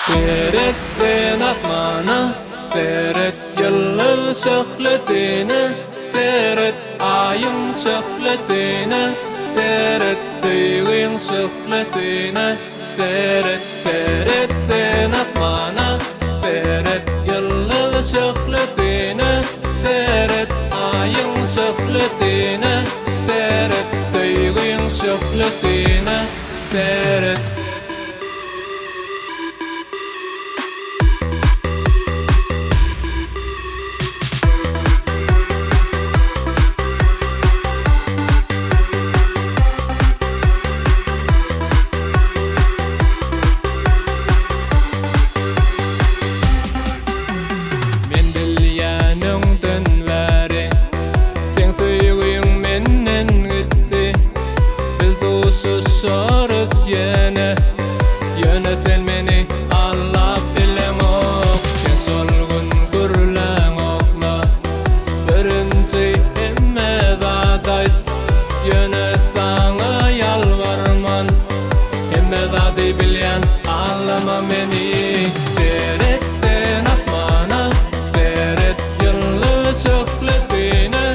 Seyret sen asmana, seyret yıldız şöhlesini, seyret ayın şöhlesini, seyret sevgin şöhlesini, seyret sen asmana, seyret yıldız şöhlesini, seyret ayın şöhlesini, seyret sevgin şöhlesini, seyret. Soruz yene sen meni Allah bilen ok sen solgun gurlan okla birinci emme dadayt yene sana yalvarman emme dadı bilen ağlama meni seyret sen asmana seyret yıldız şöhlesini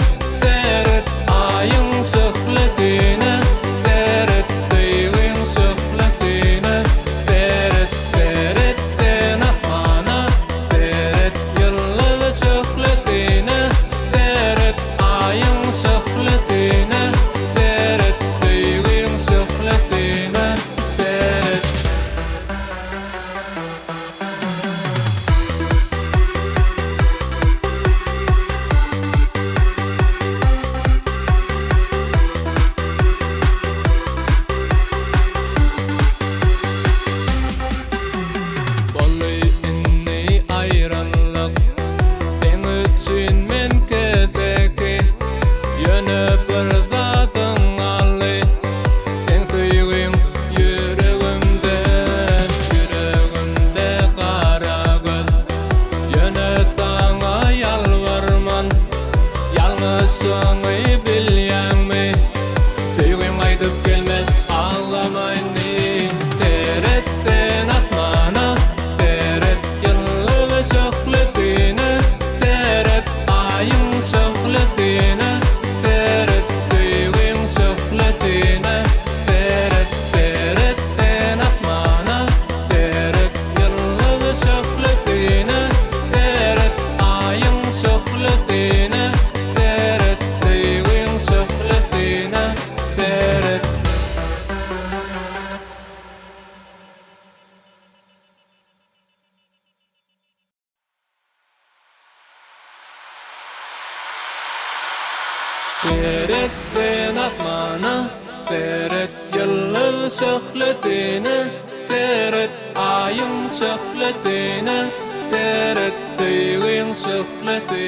seyret ayın şöhlesini Sağmayı bilyen mi? Sevgim kaydıp gelmez ağlama inni. Seyret sen asmana, seyret yıldız şöhlesini, seyret ayın şöhlesini, seyret sevgim şöhlesini, seyret sen asmana, seyret yıldız şöhlesini, seyret ayın şöhlesini. Seyret sen asmana, seyret yıldız şöhlesini, seyret ayın şöhlesini, seyret sevgin şöhlesini.